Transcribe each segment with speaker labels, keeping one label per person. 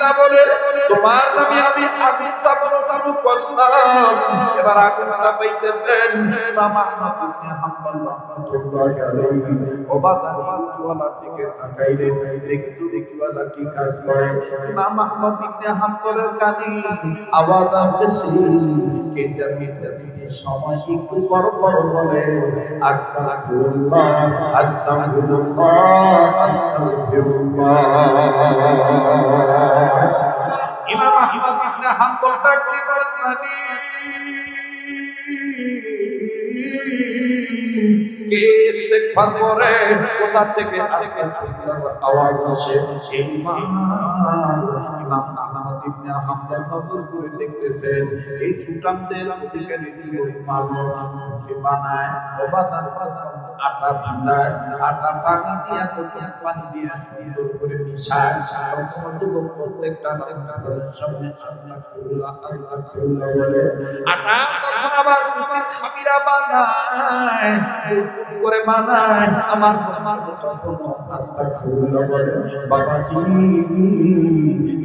Speaker 1: আলহামদুলিল্লাহ বলে তোমার নামে আমি আগুন তাপানো শুরু করলাম। এবার আগুন তাপাইতেছেন ইমাম আহমদ ইবনে হাম্বল রাহমাতুল্লাহি আলাইহি। ও বাজার ইউটিওয়ালা থেকে তাকাইলে দেখতো ইউটিওয়ালা কি কাজ করে। ইমাম আহমদ ইবনে হাম্বলের কানে আওয়াজ আসছে, কে জানি সময় একটু পর পর বলে আস্তাগফিরুল্লাহ আস্তাগফিরুল্লাহ আস্তাগফিরুল্লাহ। ইমাম আহমদ ইবনে হাম্বল ডাক দিয়ে বলেন, মানে কে ইস্তেগফার করে, কোথা থেকে আস্তাগফিরুল্লাহর আওয়াজ আসে। ইমাম আহমদ ইবনে হাম্বল নজর করে দেখতেছেন এই সুটামদের অধিকারী মানুষ বানায় ও বাজার আটা ভিজায়, আটা পানি দিয়া পানি দিয়া সুন্দর করে মিশায়। প্রত্যেকটা সামনে আস্তাগফিরুল্লাহ আস্তাগফিরুল্লাহ বলে। আটা তখন আবার খামিরা বানায় করে বানায় আমার তখন আস্তাগফিরুল্লাহ বলে। বাবাজি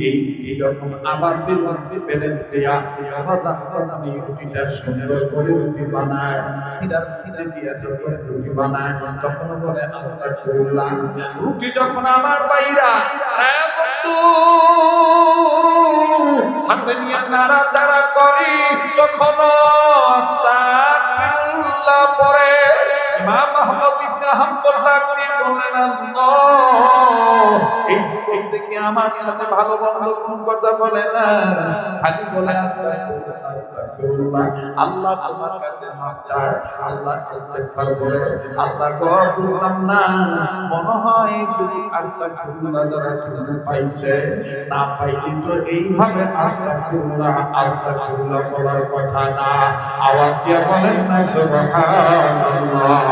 Speaker 1: এই যখন আবার পেলেন দেয়া আমি রুটিটা সুন্দর করে রুটি বানায়, হীরার মধ্যে দিয়া যখন রুটি বানায় তখন বলে আস্তাগফিরুল্লাহ। রুটি যখন আমার বাইরা বন্ধু হাতে নিয়ে নাড়াচাড়া করি তখন আস্তাগফিরুল্লাহ পড়ে। ইমাম আহমদ ইবনে হাম্বল ডাক দিয়ে বললেন, আল্লাহ এই যুবক দেখে আমার সাথে ভালো বন্ধ কোন কথা বলে না, খালি বলে আস্তাগফিরুল্লাহ। আল্লাহ তোমার কাছে মাফ চায়, আল্লাহ ইস্তেগফার করে। আল্লাহ গো বুঝলাম না, মনে হয় যদি আস্তাগফিরুল্লাহ দ্বারা কিছু পাইছে, না পাইলে তো এইভাবে আস্তাগফিরুল্লাহ আস্তাগফিরুল্লাহ বলার কথা না। আওয়াজ দিয়ে বলেন না সুবহানাল্লাহ।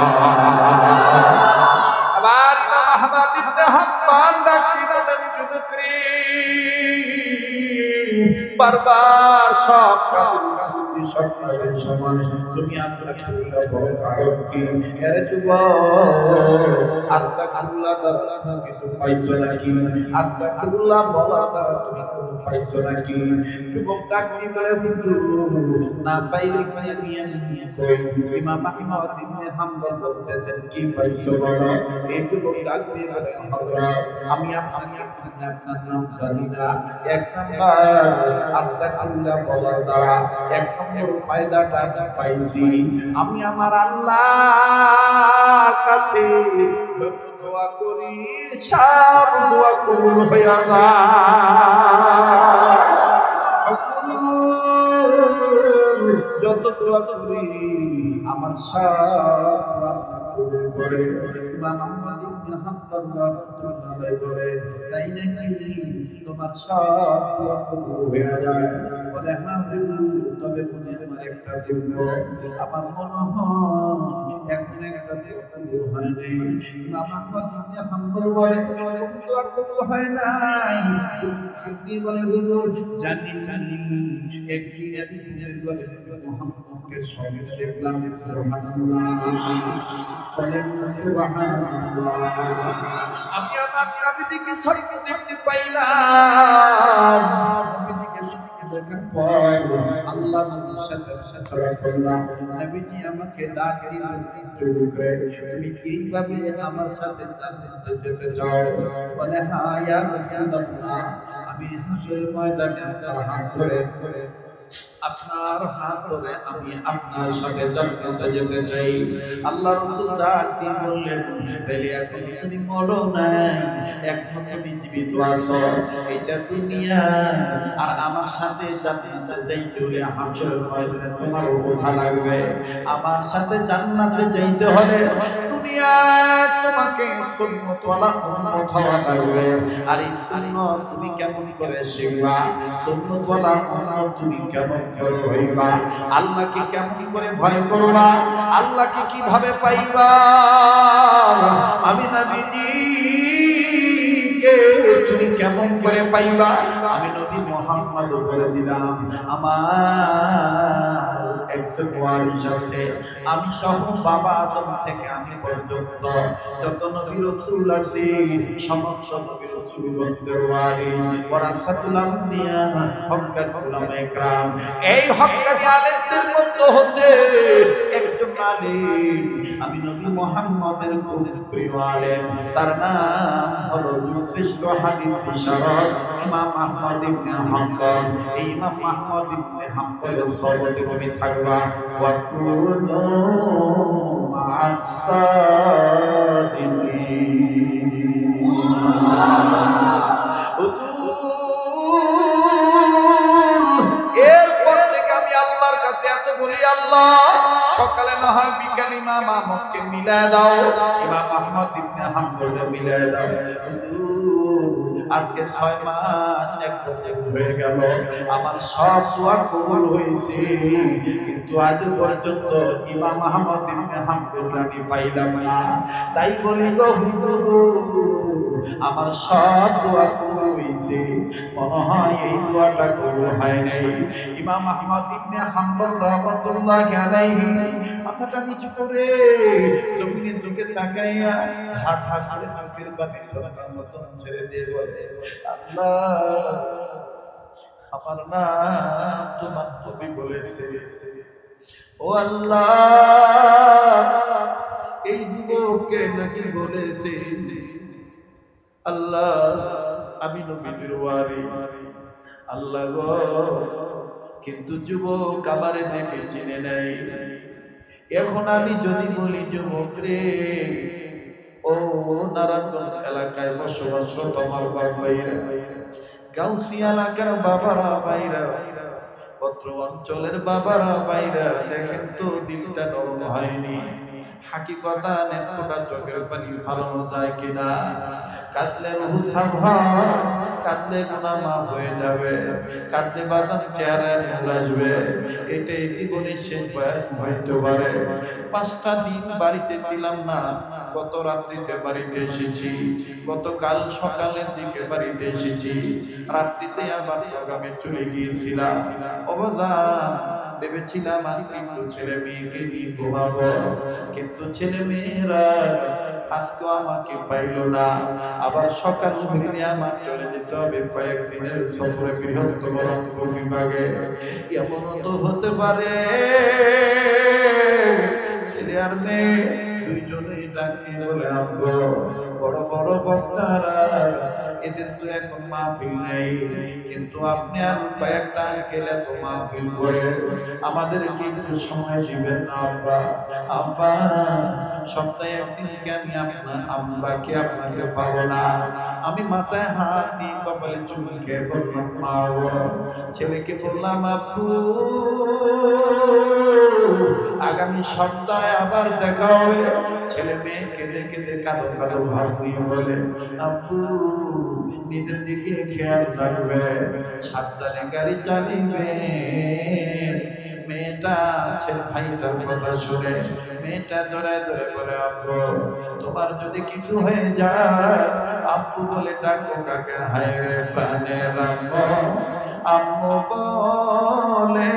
Speaker 1: আবার ইমাম আহমদ ইবনে হাম্বল ডাক দিয়ে বলেন, যুবকরি বারবার সব কাজের সময় তুমি আস্তাগফিরুল্লাহ বলো কারণ কি? আরে যুবক আস্তাগফিরুল্লাহ দ্বারা কিছু পাইছো নাকি? আস্তাগফিরুল্লাহ বলার দ্বারা তুমি কিছু পাইছো নাকি? যুবক ডাক দিয়ে বলে, হুজুর না পাইলে নিয়ে কই। ইমাম আহমদ ইবনে হাম্বল বলতেছেন, কি পাইছো বলো? এই যুবক ডাক দিয়ে বলে, হযরত আমি আপনাকে আপনার নাম জানি না, এক নাম্বার আস্তাগফিরুল্লাহ বলার দ্বারা এক নম্বর ফায়দাটা পাইছি, আমি আমার আল্লাহর কাছে যত দোয়া করি সব দোয়া কবুল হয়ে যায়। যত দোয়া করি আমার সব আল্লাহ কবুল করে। ইমাম আহমদ ইবনে হাম্বল রাহমাতুল্লাহ বলে, তাই নাকি তোমার সব দোয়া কবুল হয়ে যায়? বলে, হ্যাঁ হুজুর, তবে মনে আমার একটা দেখবো, আমার মনে হয় এখন একটা কবুল হয় নাই। ইমাম আহমদ ইবনে হাম্বল বলে, দোয়া কবুল হয় নাই? একদিন বলে, হুজুর জানি একদিন বলে মুহাম্মদকে সঙ্গে দেখলাম, সুবহানাল্লাহ বলেন সুবহানাল্লাহ। আমি আমার নবীকে সঙ্গে দেখতে পাইলাম, নবীকে সঙ্গে দেখার পর আল্লাহ নবীর সাথে সাক্ষাৎ করলাম। নবীজি আমাকে ডাক দিলেন, তুমি কিভাবে আমার সাথে জান্নাতে যেতে চাও? বলে, হ্যাঁ ইয়া রাসূলুল্লাহ, আমি হাসরের ময়দানে আপনার হাত ধরে আমি আপনার সাথে জান্নাতে যেতে চাই। আল্লাহ রাসূল ডাক দিয়ে বললেন, তাহলে এখন তুমি মরো নাই, এখন তুমি জীবিত আছো, এটা দুনিয়া, আর আমার সাথে জান্নাতে যাইতে হলে হাসরের ময়দানে তোমার ওঠা লাগবে। আমার সাথে জান্নাতে যাইতে হলে তোমাকে সুন্নাত ওয়ালা উম্মত হওয়া লাগবে। আর এই সুন্নাত তুমি কেমন করে শিখবা? সুন্নাত ওয়ালা উম্মত তুমি কেমন করে হইবা? আল্লাহকে কেমন করে ভয় করবা? আল্লাহকে কিভাবে পাইবা? আমি নবীজিকে তুমি কেমন করে পাইবা? আমি নবী মুহাম্মদ বলে দিলাম, আমার একজন একজন ওয়ারিস আছে। আমি সহ বাবা আদম থেকে আমি পর্যন্ত যত নবী রাসূল আছে সমস্ত নবী রাসূলগণদের ওয়ারিস ওয়ারাসাতুল আম্বিয়া হক্কাতুল উলামায়ে কেরাম। এই হক্কানি আলেমদের মধ্যে হতে একজন আলেম আমি নবী মুহাম্মদের খুব প্রিয় আলেম, তার নাম হলো শ্রেষ্ঠ হাদিস বিশারদ ইমাম আহমদ ইবনে হাম্বল। এই ইমাম আহমদ ইবনে হাম্বলের সহবতে তুমি থাকবা। ওয়া কুনু মা'আস সাদিকিন। এরপর থেকে আমি আল্লাহর কাছে এত বলি, আল্লাহ সকালে না হয় বিকাল ইমাম আহমদকে মিলায় দাও, ইমাম আহমদ ইবনে হাম্বলকে মিলায় দাও। আজকে 6 মাস 1 বছর হয়ে গেল, আমার সব দোয়া কবুল হয়েছে, কিন্তু আজ পর্যন্ত ইমাম আহমদ ইবনে হাম্বল আমি পাইলাম না। তাই বলি গো হুজুর, আমার সব দোয়া কবুল হয়েছে, মনে হয় এই দোয়াটা কবুল হয় নাই। ইমাম আহমদ ইবনে হাম্বল রাহমাতুল্লাহি আলাইহি মাথাটা নিচু করে জমিনে দিকে তাকাইয়া হাত করে চোখের পানি ঝরানোর মতন ছেড়ে দিয়ে বলে, আল্লাহ আমার নাম তোমার নবী বলেছে, ও আল্লাহ এই যুবককে নাকি বলেছে আল্লাহ আমি নবীর ওয়ারিস। আল্লাহ গো, কিন্তু যুবক আমারে দেখে চিনে নাই। এখন আমি যদি বলি যুবক রে, ও নারায়ণগঞ্জ এলাকায় বসবাসরত আমার বাবাইরা, গাউসিয়া এলাকার বাবারা বাইরা, পত্র অঞ্চলের বাবারা বাইরা, দেখেন তো দিলটা নরম হয়নি। হাকিকতা নেত্রটা চোখের পানি ফালানো যায় কিনা? কাঁদলে রুহ সাফ হয়, কাঁদলে গুনাহ মাফ হয়ে যাবে, কাঁদলে বাজান চেহারায় ফুল আসবে। এটাই জীবনের শেষ বয়ান হইতে পারে। 5টা দিন বাড়িতে ছিলাম না, গত রাত্রিতে বাড়িতে এসেছি, গতকাল সকালের দিকে বাড়িতে এসেছি, রাত্রিতে আবার প্রোগ্রামে চলে গিয়েছিলাম। অবজান ভেবেছিলাম আজকে একটু ছেলে মেয়েকে নিয়ে ঘুমাবো, কিন্তু ছেলে মেয়েরা আজকে আমাকে পাইল না। আবার সকাল হইলে আমার চলে যেতে হবে কয়েকদিনের সফরে বৃহত্তম রংপুর বিভাগে। এমন তো হতে পারে ছেলে আর মেয়ে দুইজনেই ডাকে বলে আব্বু, বড় বড় বক্তারা এদের তো এখন মাহফিল নেই, কিন্তু আপনি আর কয়েকটা আঙ্কেল এত মাহফিল করে আমাদেরকে একটু সময় দিবেন না আব্বা? আব্বা সপ্তাহে একদিন কি আমরা কি আপনাকে পাবো না? আমি মাথায় হাত দিয়ে কপালে চুমুকে বললাম মা। ছেলেকে বললাম আব্বু আগামী সপ্তাহে আবার দেখা হবে। ছেলে মেয়ে কেঁদে কেঁদে কাঁদো কাঁদো ভাব নিয়ে বলে, আব্বু নিজের দিকে খেয়াল রাখবে, সাবধানে গাড়ি চালিবে। মেয়েটা ছেলে ভাইটার কথা শুনে মেয়েটা ধরে ধরে বলে, আব্বু তোমার যদি কিছু হয়ে যায় আব্বু বলে ডাকো কাকে? হায় রে প্রাণের আম্মু, আম্মু বলে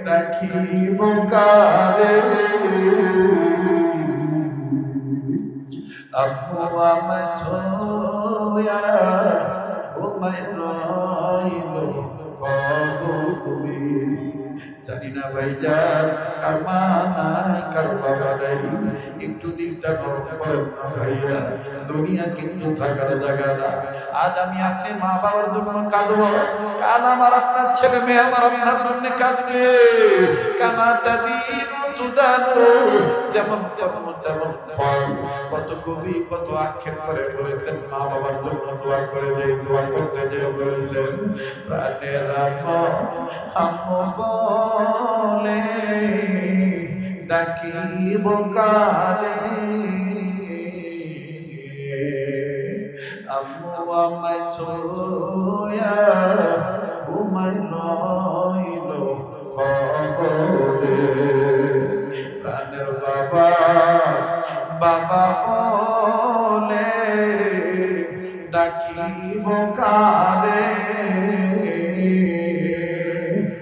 Speaker 1: ডাকিব কারে? আব্বু আমায় ছোয়া ঘুমায় রইল কবরে। জানি না ভাইজান কার মা নাই কার বাবা নাই, একটু দিকটা গরম করেন না ভাইয়া, দুনিয়া কিন্তু থাকার জায়গা না। আজ আমি আপনার মা বাবার জন্য কাঁদবো, কাল আমার আপনার ছেলে মেয়ে আমার আপনার জন্য কাঁদবে। কানাটা দিন তুদানো যেমন যেমন তেমন ফল। কত কবি কত আক্ষেপ করে বলেছেন মা বাবার জন্য দোয়া করে যে দোয়া করতে যে বলেছেন, প্রাণের আম্মু বলে ডাকিব কারে? আম্মু আমায় ছোয়া ঘুমায় রইল কবরে। প্রাণের বাবা বাবা বলে ডাকিব কারে?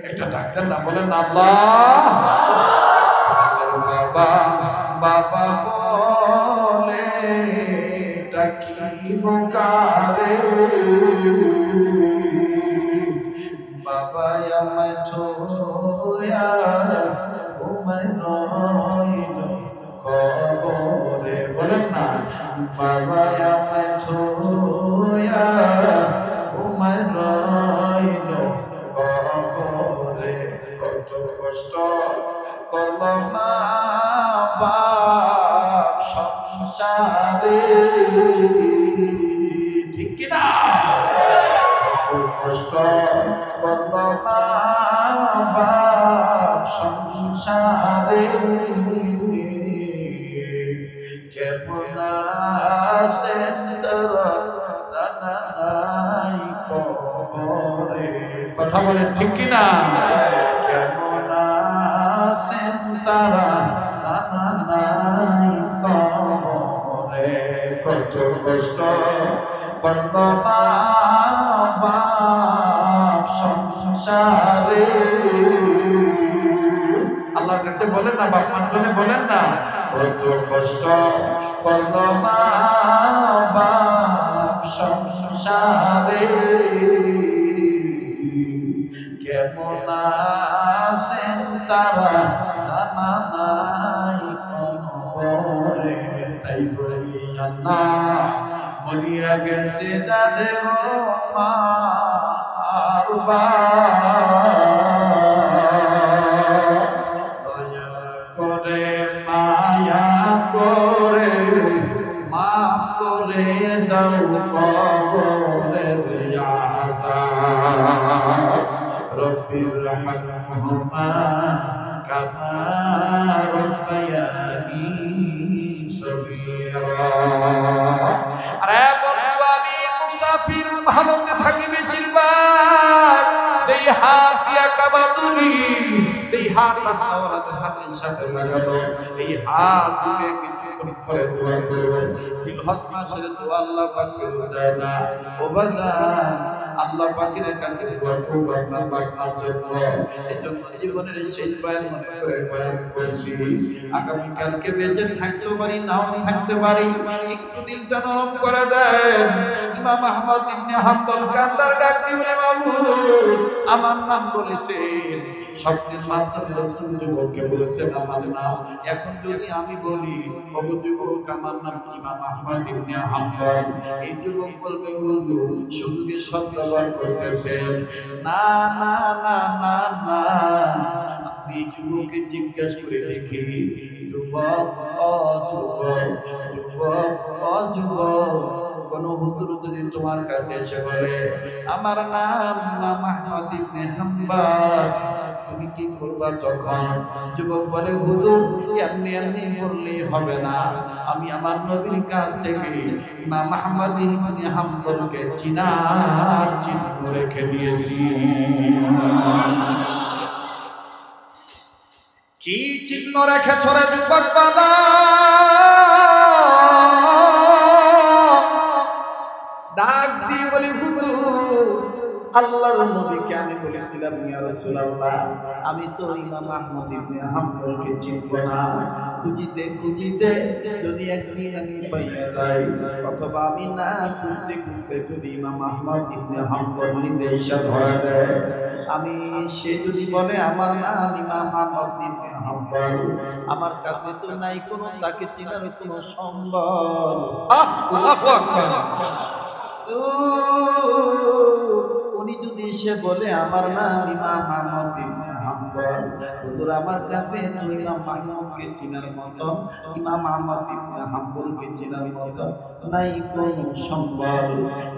Speaker 1: একটা ডাক থাকবেন না, বলেন আল্লাহ। বাবা বাবা বলে ডাকিব কারে, বাবা আমায় ছোয়া ঘুমায় রইল কবরে, বলেন না বাবা আমায় ছোয়া ঘুমায় রইল কবরে। কত কষ্ট করল মা বাপ সংসারে, ঠিক কিনা? কষ্ট করল মা বাপ সংসারে, কেমন আছে তারা জানা নাই কবরে। কথা বলেন ঠিক কিনা? কেমন আছে তারা জানা নাই কবরে। কত কষ্ট করল মা বাপ সংসারে। আল্লাহর কাছে বলেন না, বাপ মার জন্য বলেন না, কত কষ্ট করল মা বাপ সংসারে, কেমন আছেন তারা জানা নাই কবরে। তাই বলি আল্লাহ মরিয়া গেছে যাদের মা আর দয়া করে মায়া করে মাফ করে দাও কবরের আযাব। রব্বির রহমহুমা কামা রাব্বায়ানি সগীরা। আরে বন্ধু আমি মুসাফির, ভারতে থাকি বেশিরভাগ, এই হাত দিয়া কাবা তুলি, সেই হাত আমাদের হাতের সাথে লাগালো, এই হাত দিয়ে কিছুক্ষণ করে দোয়া করব। জিলহজ মাসের দোয়া আল্লাহ পাক দেয় না ও বাজার, আল্লাহ পাকের কাছে দোয়া করব আপনার বান্দার জন্য। এজন্য জীবনের শেষ বয়ান মনে করে বয়ান করছি। আগামী কালকে বেঁচে থাকতে পারি, নাও থাকতে পারি, একটু দিনটা নরম করে দেন। ইমাম আহমদ ইবনে হাম্বল কান্দার ডাক দিয়ে মামুদ আমার নাম বলেছে, স্বপ্নের মাধ্যমে রাসূল যুবককে বলেছেন আমার নাম। এখন যদি আমি বলি ওগো যুবক আমার নাম ইমাম আহমদ ইবনে হাম্বল, এই যুবক বলবে হুজুর শুধু কি সত্যবার করতেছে? না না না না না, আপনি যুবককে জিজ্ঞাসা করে দেখি, যুবক ও যুবক, যুবক ও যুবক, কোন হুজুর যদি তোমার কাছে এসে বলে আমার নাম ইমাম আহমদ ইবনে হাম্বল, তুমি কি করবা তখন? যুবক বলে হুজুর এমনি এমনি বললেই হবে না, আমি আমার নবীর কাছ থেকে ইমাম আহমদ ইবনে হাম্বলকে চিনার চিহ্ন রেখে দিয়েছি। কি চিহ্ন রেখেছ রে যুবক বালা? ডাক দিয়ে বলি হুজুর আল্লাহর নবীকে আমি বলেছিলাম ইয়া রাসূলুল্লাহ আমি তো ইমাম আহমদ ইবনে হাম্বলকে চিনব না, খুঁজিতে খুঁজিতে যদি একদিন আমি পাইয়া যাই, অথবা আমি না খুঁজতে খুঁজতে যদি ইমাম আহমদ ইবনে হাম্বল নিজে এসে ধরা দেয়, আমি সে যদি বলে আমার নাম ইমাম আহমদ ইবনে হাম্বল, আমার কাছে তো নাই কোনো তাকে চিনার কোনো সম্বল। আল্লাহু আকবার। উনি যদি এসে বলে আমার নাম ইমাম আহমদ ইবনে হাম্বল, হুজুর আমার কাছে তো ইমাম আহমদকে চিনার মতো, ইমাম আহমদ ইবনে হাম্বলকে চিনার মতো নাই কোনো সম্বল।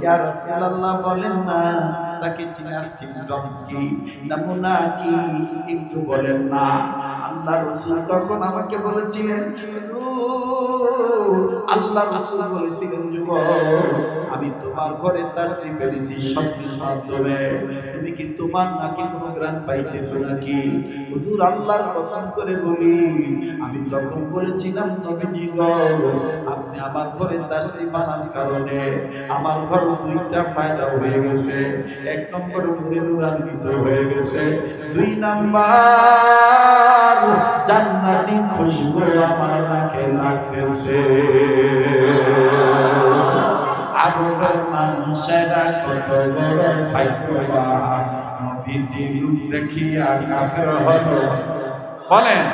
Speaker 1: ইয়া রাসূলুল্লাহ বলেন না তাকে চিনার সিমটমস কি, নমুনা কি একটু বলেন না। আল্লাহ রাসূল তখন আমাকে বলেছিলেন আল্লাহ রাসূল বলেছিলেন, যুবক আমি তোমার ঘরে তাশরীফ এনেছি স্বপ্নের মাধ্যমে, তুমি কি তোমার নাকি কোনো গ্রাণ পাইতেছো নাকি? হুজুর আল্লাহর কসম করে বলি, আমি তখন বলেছিলাম, নবীজি গো আপনি আমার ঘরে তাশরীফ আনার কারণে আমার ঘর দুইটা ফায়দা হয়ে গেছে। এক নম্বর নূরান্বিত হয়ে গেছে, দুই নাম্বার জান্নাতি খুশবু আমার নাকে লাগতেছে। আবুল মানুষেরা কত বড় ভাগ্যবান, নবীজি রূপ দেখিয়া কাফের হলো। বলেন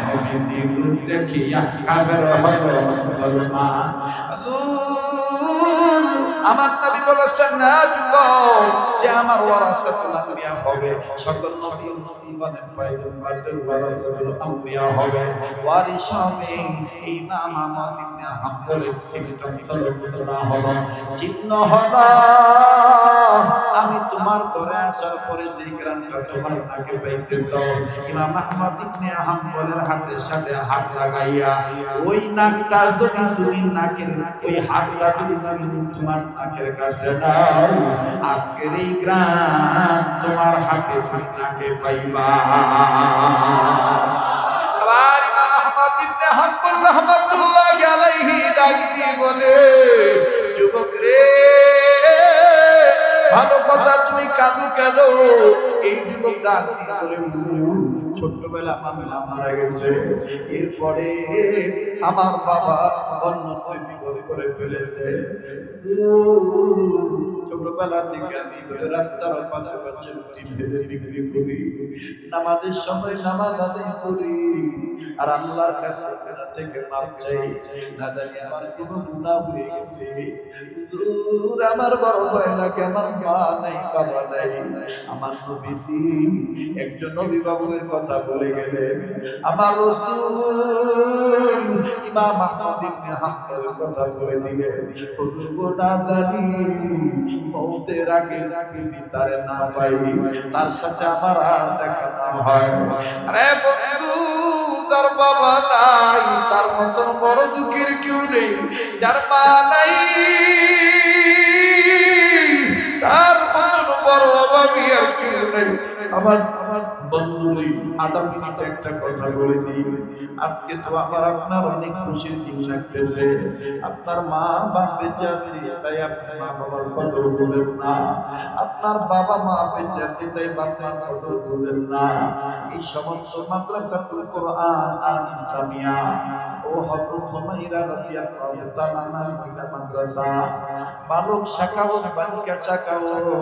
Speaker 1: নবীজি রূপ দেখিয়া কাফের হলো মুসলমান। আমার নবী বলেছেন না যুবক, যে আমার ওয়ারাসাতুল আম্বিয়া হবে, সকল নবী ও মুসলমানের পয়গম্বরদের ওয়ারাসাতুল আম্বিয়া হবে, ওয়ারিস হবে। ইমাম আহমদ ইবনে হাম্বলের সিমটম সাল্লাল্লাহু হলো, চিহ্ন হলো আমি তোমার ঘরে আসার পরে যে গ্রামটা তোমার নাকে পাইতেছো, ইমাম আহমদ ইবনে হাম্বলের হাতের সাথে হাত লাগাইয়া ওই নাকটা যদি তুমি নাকের ওই হাতটা যদি তোমার নাকের কাছে নাও, আজকের এই গ্রাম তোমার হাতে নাকে পাইবা। আবার ইমাম আহমদ ইবনে হাম্বল রাহমাতুল্লাহি আলাইহি ডাক দিয়ে বলে, যুবক রে ভালো কথা, তুমি কাঁদো কেন? এই যুবক ডাক দিয়ে বলে, ছোট্টবেলা আমার মা মারা গেছে, এরপরে আমার বাবা অন্যত্র বিবাহ করে ফেলেছে। ছোটবেলা থেকে আমি রাস্তার পাশে পাশে রুটি ভেজে বিক্রি করি, নামাজের সময় নামাজ আদায় করি, আর আল্লাহর কাছে থেকে মাপ চাই, না জানি আমার কোনো গুনাহ হয়ে গেছে। হুজুর আমার বড় ভয় লাগে, আমার মা নাই বাবা নাই। আমার নবীজি একজন অভিভাবকের কথা বলে গেলেন, আমার রাসূল ইমাম আহমদ ইবনে হাম্বলের কথা বলে দিলেন, হুজুর গো না জানি মওতের আগে পিতারে না পাই, তার সাথে আমার আর দেখা না হয়। আরে বন্ধু, তার বাবা নাই, তার মতন বড় দুঃখের কেউ নেই। যার মা নাই, তার মতন বড় অভাবী আর কেউ নেই। আমার বন্ধু আদম পিতা একটা কথা বলে দিই, আজকে তো আমার আপনার অনেক খুশির দিন লাগতেছে। আপনার মা বাবা বেঁচে আছে, তাই আপনি মা বাবার কদর বুঝেন না। আপনার বাবা মা বেঁচে আছে, তাই বাবার কদর বুঝেন না। এই সমস্ত মাদ্রাসাতুল কোরআন আর ইসলামিয়া ও হযরত হুমায়রা রাদিয়াল্লাহু তাআলা আনহা মাদ্রাসা, বালক শাখা ও বালিকা শাখা ও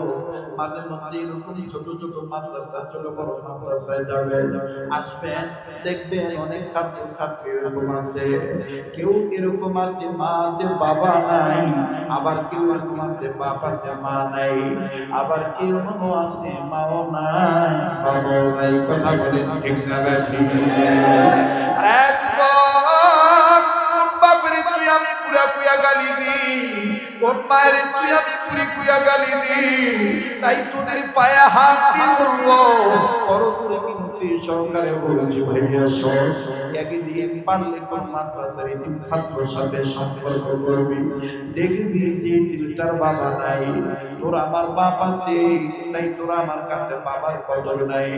Speaker 1: মাঝে মধ্যে এরকম ছোট ছোট মাদ্রাসা, ছোট বড় মাদ্রাসায় যাবেন, আসবেন, দেখবেন অনেক ছাত্র ছাত্রী এরকম আছে। কেউ এরকম আছে মা আছে বাবা নাই, আবার কেউ এরকম আছে বাপ আছে মা নাই, আবার কেউ আছে মাও নাই বাবাও নাই। কথা বলে ঠিক না বেঠি? কোন বাপের তুই আমি পুরা কুয়া গালি দি, কোন মায়ের তুই আমি পুরি কুয়া গালি দি, তাই তোদের পায়ে হাত দিয়ে বলবো, পরপুরে মিনতি সহকারে বলছি, ভাইয়া সব একদিন পারলে কোন মাদ্রাসার একদিন ছাত্রের সাথে সম্পর্ক করবি, দেখবি যে ছেলেটার বাবা নাই, তোর আমার বাপ আছে, তাই তোরা আমার কাছে বাবার কদর নাই।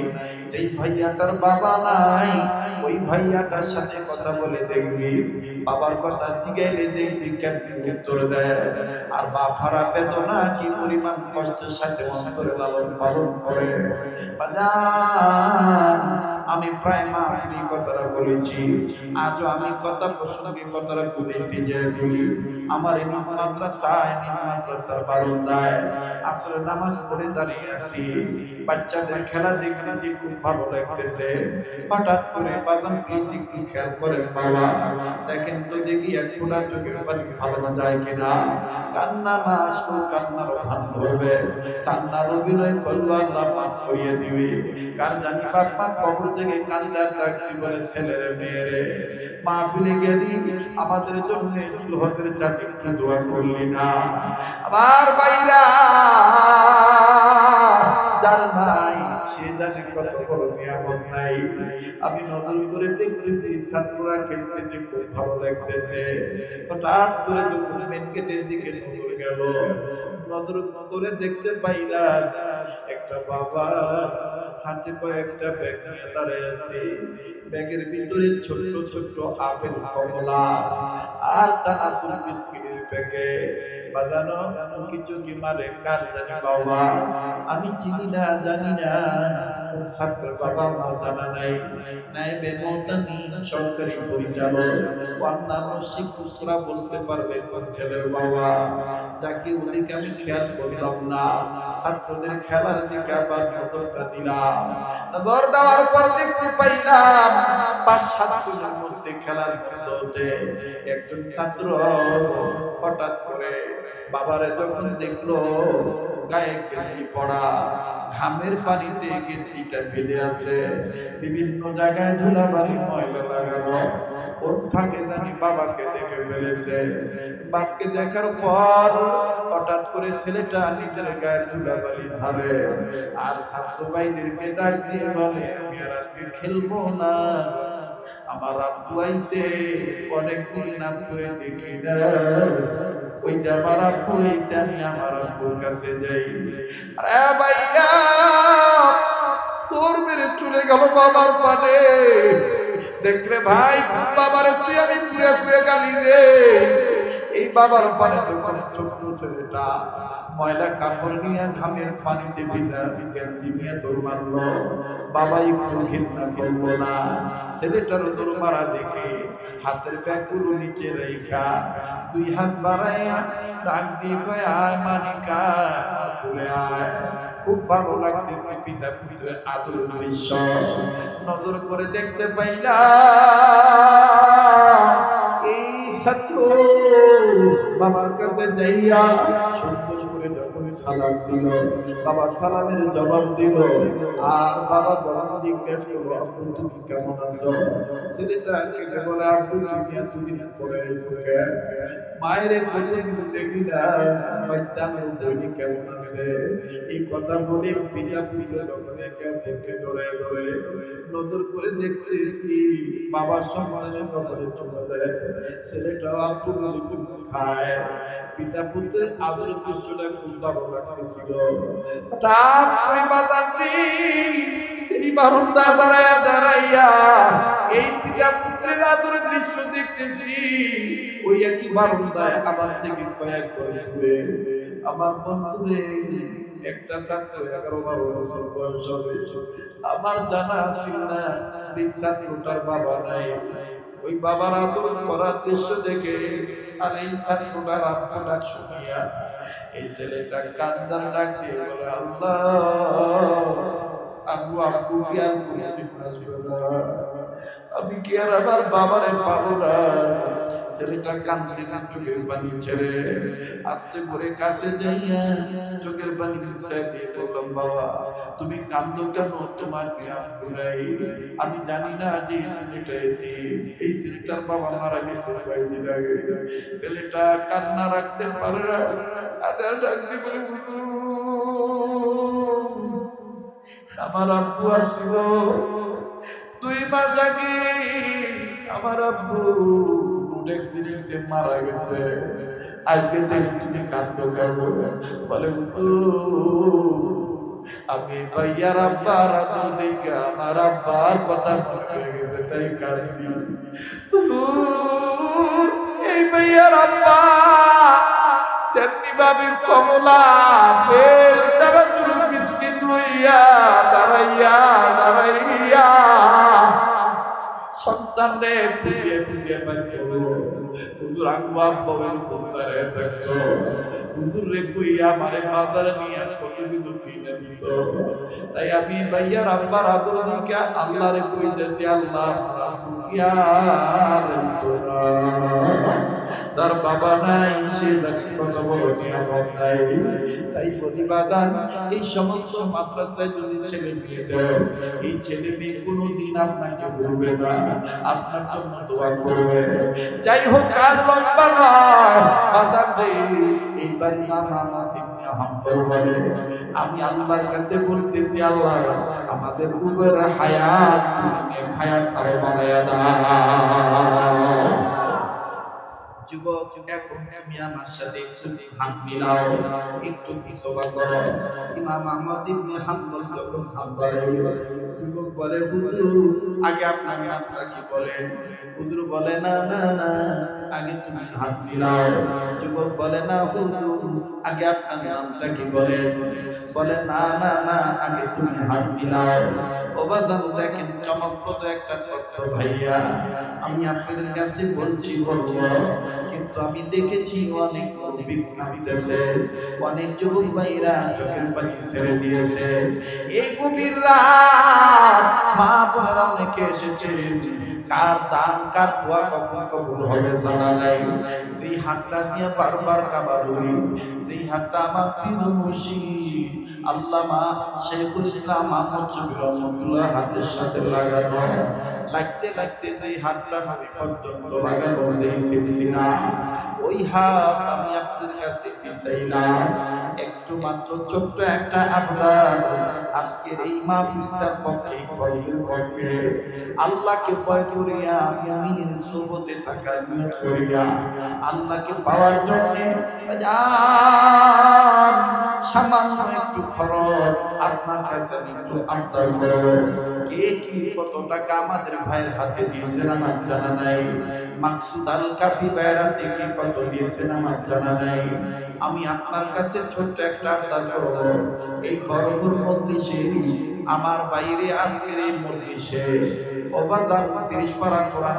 Speaker 1: যেই ভাইয়াটার বাবা নাই, ওই ভাইয়াটার সাথে কথা বলে দেখবি, বাবার কথা শিখাইলে দেখবি কেমন উত্তর দেয়, আর বাপ হারা বেদনা কি পরিমাণ কষ্টের সাথে অন্তরে লালন পালন করে। আমি প্রায় মা এই কথাটা বলেছি, আজও আমি কথা প্রসঙ্গে কথাটা বুঝাইতে যাই বলি। আমার এই নিজ মাদ্রাসায়, নিজ মাদ্রাসার বারান্দায় আসলে নামাজ পড়ে দাঁড়িয়ে আছি, বাচ্চাদের খেলা দেখতেছি, খুব ভালো লাগতেছে। হঠাৎ করে বাজান প্লিজ একটু খেয়াল করেন বাবা, দেখেন তো দেখি এক ফোঁটা চোখের পানি ফালানো যায় কিনা। কান্না না আসলো, কান্নার ভান ধরবে, কান্নার অভিনয় করলো, আল্লাহ মাফ করিয়ে দিবে। কার জানি বাপ্পা কবর থেকে কান্দার ডাকতে বলে, ছেলেরে মেয়েরে মা ভুলে গেলি, আমাদের জন্য হজের চাঁদকে দোয়া করলি না। আমার ভাইরা যার নাই সে জানে কত বড় নিয়ামত নাই। আমি নজর করে দেখতেছি ছাত্ররা খেলতেছে, খুব ভালো লাগতেছে। হঠাৎ করে যখন মেন গেটের দিকে নজর গেল, নজর করে দেখতে পাইলাম একটা বাবা হাতে কয়েকটা ব্যাগ নিয়ে দাঁড়ায় আছে। ব্যাগের ভিতরে ছোট্ট ছোট্ট আপেল, কমলা আর চানাচুর বিস্কিটের প্যাকেট। বাজানো কিছু কি মারে কার জানি বাবা, আমি চিনি না, জানি না। ছাত্র বাবা মা জানা নাই। নায়েবে মুহতামিম সরকারি পরিচালক অন্যান্য শিক্ষকরা বলতে পারবে কোন ছেলের বাবা। যাকে ওদিকে আমি খেয়াল করলাম না, ছাত্রদের খেলার দিকে আবার নজরটা দিলাম। নজর দেওয়ার পর দেখতে পাইলাম ৫-৭ জনের মধ্যে খেলার খেলতে একজন ছাত্র হঠাৎ করে বাবারে যখন দেখলো গায়ে গেঞ্জি পড়া, ঘামের পানিতে গেঞ্জিটা ভিজে আছে, বিভিন্ন জায়গায় ধুলাবালি ময়লা লাগানো, কোন ফাঁকে জানি বাবাকে দেখে ফেলেছে। বাপকে দেখার পর হঠাৎ করে ছেলেটা নিজের গায়ের ধুলাবালি ঝাড়ে আর ছাত্র ভাইদেরকে ডাক দিয়ে বলে, আমি আর আজকে খেলবো না, আমার আব্বু আইছে, অনেকদিন আব্বুরে দেখি না। ওই যে আমার আব্বু আইছে, আমি আমার আব্বুর কাছে যাই। আরে ভাইয়া তোর মেরে চলে গেল বাবার পানে। দেখলে ভাই বাবার তুই আমি পুরে পুরে গালি রে। এই বাবার পানে যখন ছোট্ট ছেলেটা ময়লা কাপড় নিয়ে ঘামের পানিতে ভিজা গেঞ্জি নিয়ে দৌড় মারলো, বাবা একটু ঘৃণা করলো না। ছেলেটার দৌড় মারা দেখে হাতের ব্যাগগুলো নিচে রেখা 2 হাত বাড়াইয়া ডাক দিয়ে কয়, আয় মানিকা ঘুরে আয়। খুব ভালো লাগতেছে পিতা পুত্রের আদর দৃশ্য। নজর করে দেখতে পাইলাম এই ছাত্র বাবার কাছে যাইয়া সুন্দর করে যখন সালাম দিল, বাবা সালামের জবাব দিল। আর বাবা জবাব জিজ্ঞেস করলো, আব্বু তুমি কেমন আছো? ছেলেটা কেটে বলে, আব্বু তুমি এতদিন পরে এসো কেন? মায়ের কতদিন দেখি না, বাচ্চা আমার বইনি কেমন আছে? এই কথা বলে পিতা পুত্র যখন একে অপরকে জড়ায় ধরে নজর করে দেখতেছি বাবার সম্মানের কবরে চলে দেয়। ছেলেটা আব্বু বলে তুমি খায়। পিতা পুত্রের আদর দৃশ্যটা খুব ভালো লাগতেছিল। হঠাৎ করে বাজার এই বারান্দা দাঁড়াইয়া এই পিতা পুত্রের আদরের দৃশ্য দেখতেছি। ওই একই বারান্দায় আমার থেকে কয়েক করে ঘুরে আমার বন্ধুরে একটা ছাত্র 11-12 বছর বয়স হবে, আমার জানা ছিল না এই ছাত্রটার বাবা নাই। ওই বাবার আদর করার দৃশ্য দেখে আর এই ছাত্রটার আত্মটা শুনিয়া এই ছেলেটা কান্দার ডাক দিয়ে বলে, আল্লাহ আব্বু আব্বু কি আর কোনদিন আসবে না? আমি কি আর আমার বাবারে পাবো না? ছেলেটা কান্দতে চোখের পানি ছেড়ে আস্তে করে কাছে যাইয়া চোখের পানি মুছে দিয়ে বললাম, বাবা তুমি কান্দো কেন? তোমার কি আব্বু নাই? আমি জানি না যে ছেলেটা এই ছেলেটার বাবা মারা গেছে কয়েকদিন আগে। ছেলেটা কান্না রাখতে পারে না, কাঁদা ডাকতে বলে, আমার আব্বু আসছিল 2 মাস আগে, আমার আব্বু অ্যাক্সিডেন্টে মারা গেছে। আজকে থেকে তুমি কাঁদো কেন? বলে আমি ভাইয়ার আব্বার আদর দেখে আমার আব্বার কথা মনে হয়ে গেছে, তাই কাঁদি। এই ভাইয়ার আব্বা তেমনি ভাবে কমলা বেল তারা চুল বিস্কিট লইয়া দাঁড়াইয়া সন্তানরে পুজিয়ে পুজিয়ে পাইতো। হুজুর আঙ্গু আব্বাবের কোথায় থাকতো, হুজুর রে কইয়া আমারে বাজারে নিয়ে কত বিরতি না দিত। তাই আমি ভাইয়ার আব্বার আদর দিকে আল্লাহরে কইতেছি, আল্লাহ যার বাবা নাই সে জাতি কত বড় নিয়ামত নাই। তাই বলি বাদান, এই সমস্ত মাদ্রাসায় যদি ছেলে মেয়ে দেয়, এই ছেলে মেয়ে কোনোদিন আপনাকে বলবে না, আপনার জন্য দোয়া করবে। যাই হোক, আর লম্বা নয় বাজার রে, এইবার ইমাম আহমদ ইবনে হাম্বল বলে, আমি আল্লাহর কাছে বলতেছি, আল্লাহ আমাদের উপর হায়াত তারে বানায়া দাও। যুবক, এখন তুমি আমার সাথে একটু হাত মিলাও, একটু বিসবা করো। ইমাম আহমদ ইবনে হাম্বল যখন হাত বাড়াইল, যুবক বলে, হুজুর আগে আপনার নামটা কি বলেন? হুজুর বলে, না না না, আগে তুমি হাত মিলাও। যুবক বলে, না হুজুর আগে আপনার নামটা কি বলেন? বলে, না না না, আগে তুমি হাত মিলাও। ও বাজান, দেখেন চমকপ্রদ একটা তথ্য ভাইয়া, আমি আপনাদের কাছে বলছি বলবো, কিন্তু আমি দেখেছি অনেক বিজ্ঞাপিতেছে, অনেক যুবক ভাইরা চোখের পানি ছেড়ে দিয়েছে। এই গভীর রাত মা বোনেরা অনেকে এসেছে, কার দান কার দোয়া কখন কবুল হবে জানা নাই। যেই হাতটা নিয়ে বারবার কাবা করি, যেই হাতটা আমার প্রিয় মুর্শিদ আল্লামা শেখুল ইসলাম আহমদ শফি রহমাতুল্লাহ হাতের সাথে লাগানো, লাগতে লাগতে যেই হাতটা নবী পর্যন্ত লাগানো, যেই সিলসিলা, ওই হাত আমি আপনাদের কাছে চাইলাম একটু মাত্র ছোট্ট একটা আবদার। আজকের এই মাহফিলটার পক্ষে, ফরজের পক্ষে, আল্লাহকে ভয় করিয়া, মুমিন সোহবতে থাকার নিয়ত করিয়া, আল্লাহকে পাওয়ার জন্য সামান্য একটু খরচ আপনার কাছে একটু আবদার করব। কে কি কত টাকা আমাদের ভাইয়ের হাতে দিয়েছেন আমার জানা নাই। মাকসুদ আল কাফি ভাইয়ের হাতে কি কত দিয়েছেন আমার জানা নাই। আমি আপনার কাছে ছোট্ট একটা আবদার করব, এই বরগুর মজলিসে আমার বাইরে আজকের এই মজলিসে ওবাজার 30 পারা কোরআন